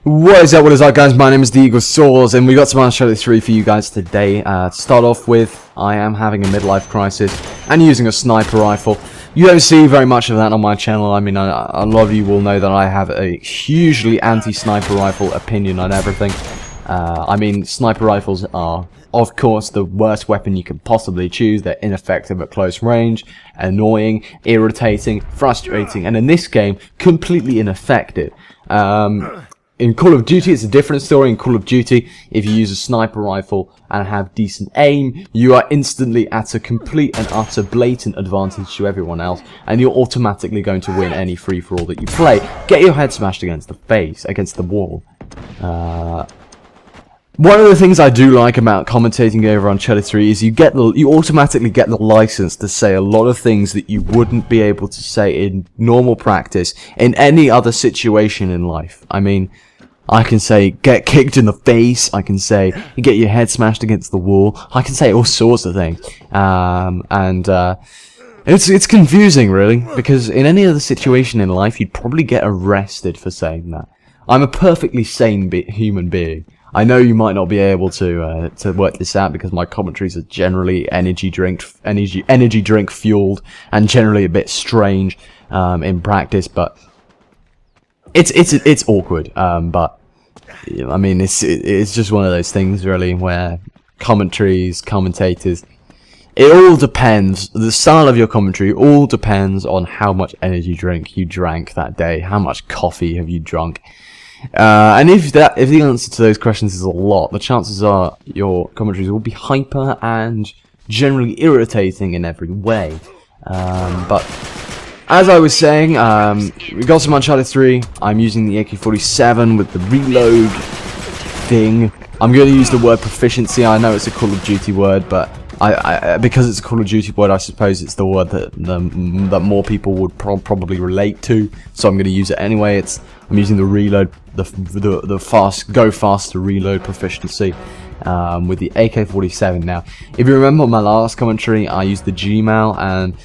What is up guys, my name is the Eagle Source and we got some Uncharted 3 for you guys today. To start off with, I am having a midlife crisis and using a sniper rifle. You don't see very much of that on my channel. I mean, a lot of you will know that I have a hugely anti-sniper rifle opinion on everything. I mean, sniper rifles are, of course, the worst weapon you can possibly choose. They're ineffective at close range, annoying, irritating, frustrating, and in this game, completely ineffective. In Call of Duty, it's a different story. In Call of Duty, if you use a sniper rifle and have decent aim, you are instantly at a complete and utter blatant advantage to everyone else, and you're automatically going to win any free-for-all that you play. Get your head smashed against the face, against the wall. One of the things I do like about commentating over on Uncharted 3 is you automatically get the license to say a lot of things that you wouldn't be able to say in normal practice in any other situation in life. I mean, I can say get kicked in the face, I can say get your head smashed against the wall, I can say all sorts of things. It's confusing really, because in any other situation in life you'd probably get arrested for saying that. I'm a perfectly sane human being. I know you might not be able to work this out because my commentaries are generally energy drink fueled and generally a bit strange in practice, but it's awkward. But I mean, it's just one of those things really where commentators, it all depends. The style of your commentary all depends on how much energy drink you drank that day, how much coffee have you drunk. And if the answer to those questions is a lot, the chances are your commentaries will be hyper and generally irritating in every way. But as I was saying, we got some Uncharted 3. I'm using the AK-47 with the reload thing. I'm going to use the word proficiency. I know it's a Call of Duty word, but because it's a Call of Duty word, I suppose it's the word that more people would probably relate to. So I'm going to use it anyway. I'm using the reload, the go faster reload proficiency with the AK-47. Now, if you remember my last commentary, I used the Gmail, and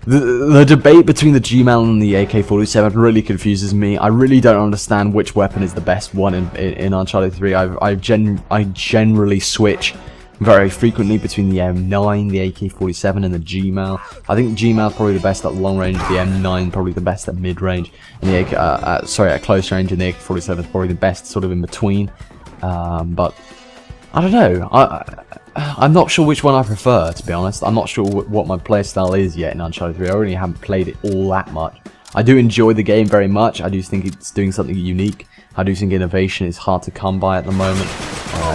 the debate between the Gmail and the AK-47 really confuses me. I really don't understand which weapon is the best one in Uncharted 3. I generally switch very frequently between the M9, the AK-47, and the Gmail. I think the Gmail is probably the best at long range, the M9 probably the best at mid range, and the at close range, and the AK-47 is probably the best sort of in between. But I don't know. I'm not sure which one I prefer, to be honest. I'm not sure what my playstyle is yet in Uncharted 3. I really haven't played it all that much. I do enjoy the game very much. I do think it's doing something unique. I do think innovation is hard to come by at the moment,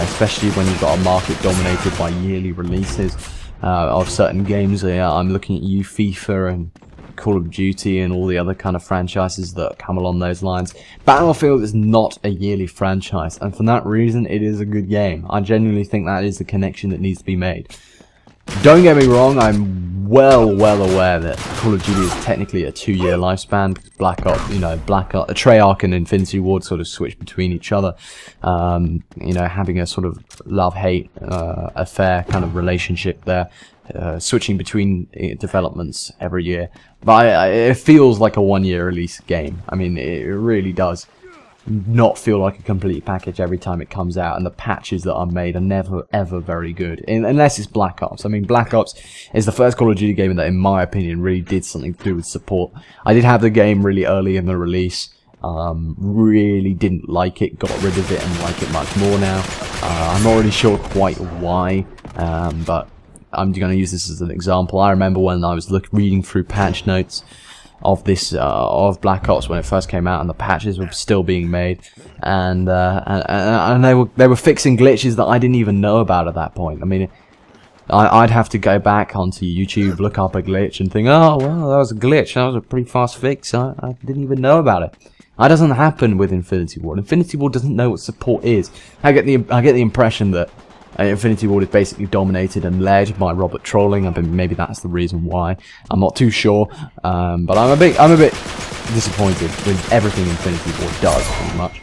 especially when you've got a market dominated by yearly releases of certain games. I'm looking at you, FIFA and Call of Duty and all the other kind of franchises that come along those lines. Battlefield is not a yearly franchise, and for that reason it is a good game. I genuinely think that is the connection that needs to be made. Don't get me wrong, I'm well aware that Call of Duty is technically a 2-year lifespan. Black Ops, Treyarch and Infinity Ward sort of switch between each other, having a sort of love-hate affair kind of relationship there, switching between developments every year. But it feels like a 1-year release game. I mean, it really does not feel like a complete package every time it comes out, and the patches that are made are never ever very good, unless it's Black Ops. I mean, Black Ops is the first Call of Duty game that, in my opinion, really did something to do with support. I did have the game really early in the release, really didn't like it, got rid of it and like it much more now. I'm not really sure quite why, but I'm going to use this as an example. I remember when I was reading through patch notes of this of Black Ops when it first came out, and the patches were still being made, and they were fixing glitches that I didn't even know about at that point. I mean, I'd have to go back onto YouTube, look up a glitch, and think, oh well, that was a glitch. That was a pretty fast fix. I didn't even know about it. That doesn't happen with Infinity Ward. Infinity Ward doesn't know what support is. I get the impression that Infinity Ward is basically dominated and led by Robert Trolling. I mean, maybe that's the reason why. I'm not too sure, but I'm a bit disappointed with everything Infinity Ward does, pretty much.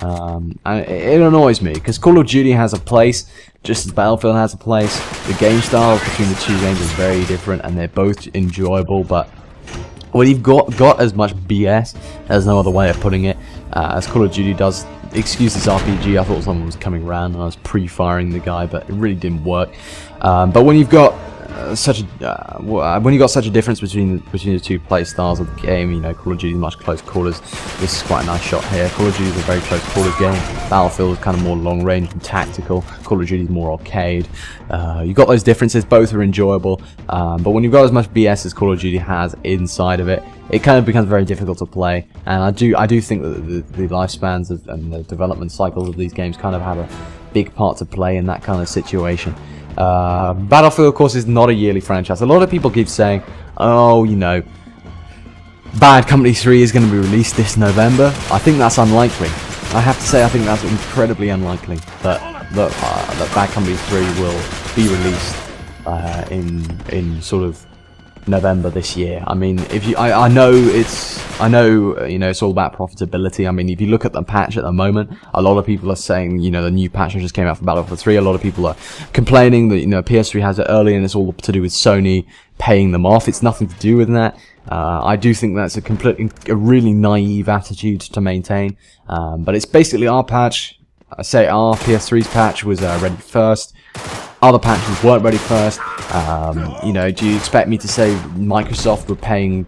And it annoys me because Call of Duty has a place, just as Battlefield has a place. The game style between the two games is very different, and they're both enjoyable. But when you've got as much BS, there's no other way of putting it, as Call of Duty does excuse this RPG, I thought someone was coming around and I was pre-firing the guy, but it really didn't work. But when you've got such a difference between the two play styles of the game, you know, Call of Duty is much close quarters. This is quite a nice shot here. Call of Duty is a very close quarters game. Battlefield is kind of more long range and tactical. Call of Duty is more arcade. You've got those differences. Both are enjoyable. But when you've got as much BS as Call of Duty has inside of it, it kind of becomes very difficult to play. And I do think that the lifespans and the development cycles of these games kind of have a big part to play in that kind of situation. Battlefield, of course, is not a yearly franchise. A lot of people keep saying, oh, you know, Bad Company 3 is going to be released this November. I think that's unlikely. I have to say, I think that's incredibly unlikely that Bad Company 3 will be released in sort of November this year. I mean, if you, I know you know, it's all about profitability. I mean, if you look at the patch at the moment, a lot of people are saying, you know, the new patch just came out for Battlefield 3. A lot of people are complaining that, you know, PS3 has it early and it's all to do with Sony paying them off. It's nothing to do with that. I do think that's a really naive attitude to maintain. But it's basically our patch. I say our PS3's patch was ready first. Other patches weren't ready first. You know, do you expect me to say Microsoft were paying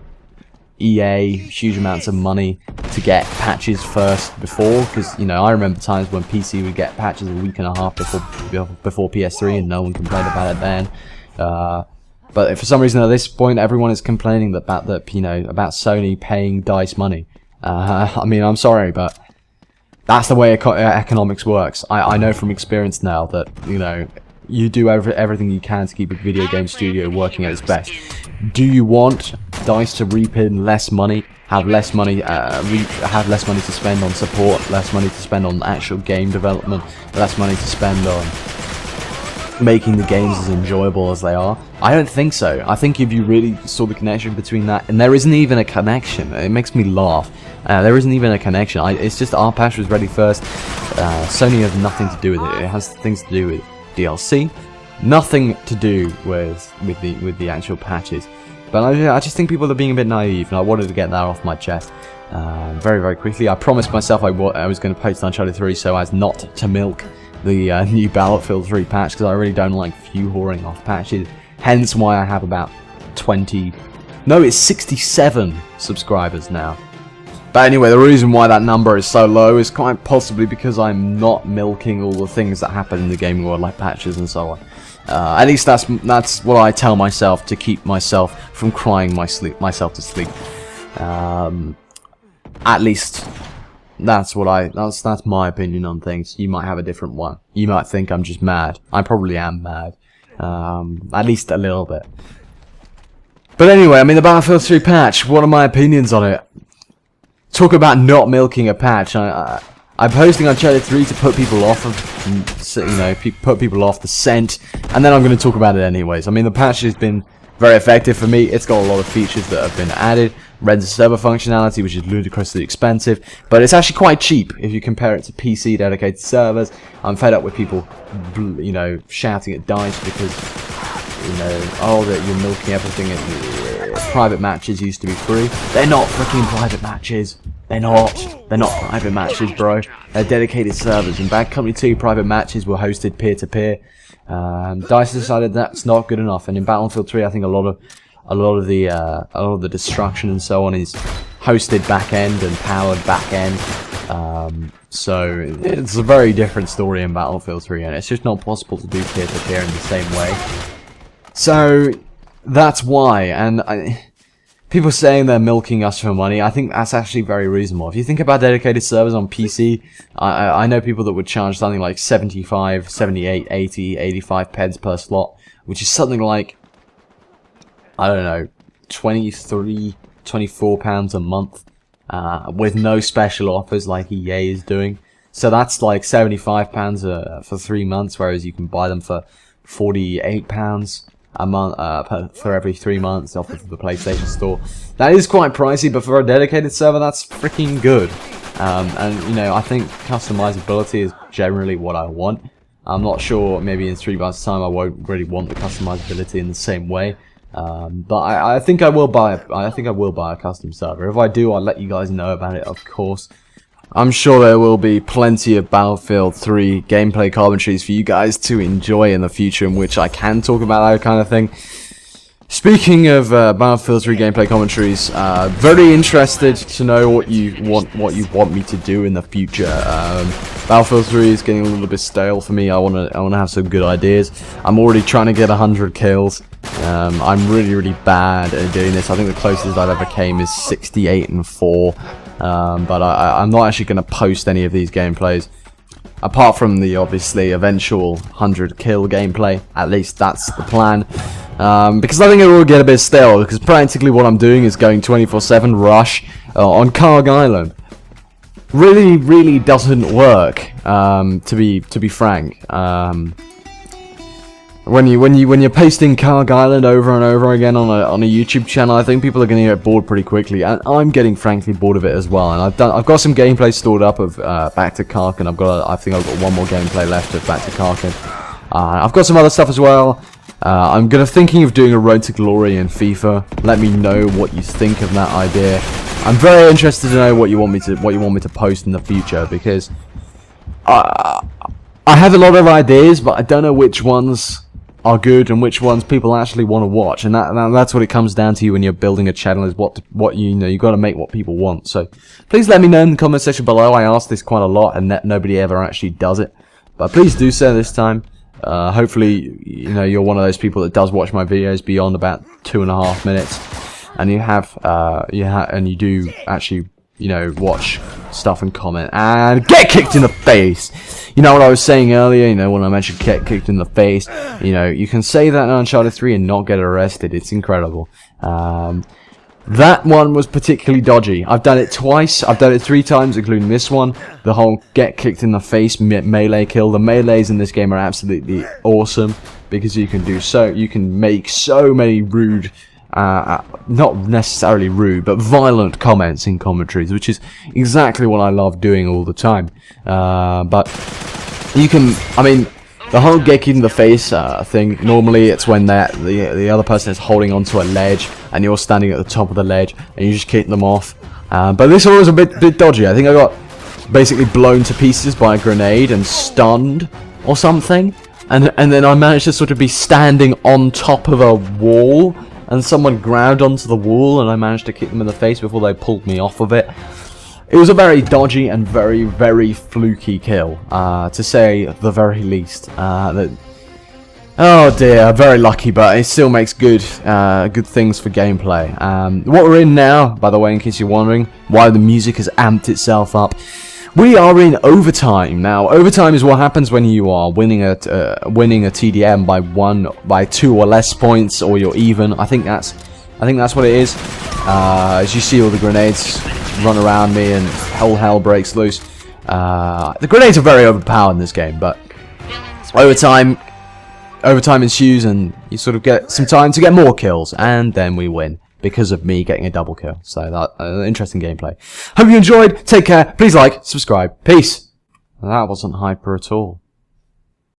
EA huge amounts of money to get patches first before? Because, you know, I remember times when PC would get patches a week and a half before PS3 and no one complained about it then. But for some reason at this point everyone is complaining about Sony paying DICE money. I mean, I'm sorry, but that's the way economics works. I know from experience now that, you know, you do everything you can to keep a video game studio working at its best. Do you want DICE to reap in less money, have less money to spend on support, less money to spend on actual game development, less money to spend on making the games as enjoyable as they are? I don't think so. I think if you really saw the connection between that, and there isn't even a connection, it makes me laugh. There isn't even a connection. It's just our patch was ready first. Sony has nothing to do with it. It has things to do with DLC, nothing to do with the actual patches. But I just think people are being a bit naive, and I wanted to get that off my chest very, very quickly. I promised myself I was going to post Uncharted 3 so as not to milk the new Battlefield 3 patch, because I really don't like whoring off patches. Hence why I have about 67 subscribers now. But anyway, the reason why that number is so low is quite possibly because I'm not milking all the things that happen in the gaming world, like patches and so on. At least that's what I tell myself to keep myself from crying myself to sleep. At least that's my opinion on things. You might have a different one. You might think I'm just mad. I probably am mad. At least a little bit. But anyway, I mean, the Battlefield 3 patch, what are my opinions on it? Talk about not milking a patch. I'm posting Uncharted 3 to put people off of, you know, put people off the scent, and then I'm going to talk about it anyways. I mean, the patch has been very effective for me. It's got a lot of features that have been added. Rent a server functionality, which is ludicrously expensive, but it's actually quite cheap if you compare it to PC dedicated servers. I'm fed up with people, you know, shouting at DICE because, you know, oh, that you're milking everything. Private matches used to be free. They're not freaking private matches. They're not private matches, bro. They're dedicated servers. In Bad Company 2, private matches were hosted peer-to-peer. DICE decided that's not good enough, and in Battlefield 3, I think a lot of the destruction and so on is hosted back end and powered back end. So it's a very different story in Battlefield 3, and it's just not possible to do peer-to-peer in the same way. So that's why, and people saying they're milking us for money, I think that's actually very reasonable. If you think about dedicated servers on PC, I know people that would charge something like 75, 78, 80, 85 pence per slot, which is something like, I don't know, 23, 24 pounds a month, with no special offers like EA is doing. So that's like 75 pounds for 3 months, whereas you can buy them for 48 pounds a month for every 3 months off of the PlayStation Store. That is quite pricey, but for a dedicated server, that's freaking good. And you know, I think customizability is generally what I want. I'm not sure, maybe in 3 months' time I won't really want the customizability in the same way. But I think I will buy a custom server. If I do, I'll let you guys know about it, of course. I'm sure there will be plenty of Battlefield 3 gameplay commentaries for you guys to enjoy in the future, in which I can talk about that kind of thing. Speaking of Battlefield 3 gameplay commentaries, very interested to know what you want me to do in the future. Battlefield 3 is getting a little bit stale for me. I wanna have some good ideas. I'm already trying to get 100 kills. I'm really bad at doing this. I think the closest I've ever came is 68 and 4. But I'm not actually going to post any of these gameplays, apart from the obviously eventual 100 kill gameplay. At least that's the plan, because I think it will get a bit stale, because practically what I'm doing is going 24/7 rush on Carg Island. Really doesn't work, to be frank. When you're pasting Carg Island over and over again on a YouTube channel, I think people are going to get bored pretty quickly, and I'm getting frankly bored of it as well. And I've got some gameplay stored up of Back to Karkin. I think I've got one more gameplay left of Back to Karkin. I've got some other stuff as well. I'm thinking of doing a Road to Glory in FIFA. Let me know what you think of that idea. I'm very interested to know what you want me to post in the future, because I have a lot of ideas, but I don't know which ones are good and which ones people actually want to watch, and that's what it comes down to when you're building a channel, is what you got to make what people want. So please let me know in the comment section below. I ask this quite a lot, and nobody ever actually does it, but please do so this time. Hopefully, you're one of those people that does watch my videos beyond about 2.5 minutes, and you do actually watch stuff and comment and get kicked in the face. You know what I was saying earlier, when I mentioned get kicked in the face, you can say that in Uncharted 3 and not get arrested. It's incredible. That one was particularly dodgy. I've done it twice. I've done it 3 times, including this one. The whole get kicked in the face melee kill. The melees in this game are absolutely awesome, because you can make so many rude, not necessarily rude, but violent comments in commentaries, which is exactly what I love doing all the time. But the whole get kicked in the face thing, normally it's when the other person is holding onto a ledge and you're standing at the top of the ledge and you just kick them off. But this one was a bit dodgy. I think I got basically blown to pieces by a grenade and stunned or something, and then I managed to sort of be standing on top of a wall, and someone grabbed onto the wall and I managed to kick them in the face before they pulled me off of it. It was a very dodgy and very fluky kill, to say the very least. Oh dear, very lucky, but it still makes good things for gameplay. What we're in now, by the way, in case you're wondering why the music has amped itself up, we are in overtime. Now, overtime is what happens when you are winning a TDM by 2 or less points, or you're even. I think that's what it is. As you see all the grenades run around me and hell breaks loose. The grenades are very overpowered in this game, but overtime ensues, and you sort of get some time to get more kills, and then we win because of me getting a double kill. So that interesting gameplay. Hope you enjoyed. Take care. Please like, subscribe. Peace. That wasn't hyper at all.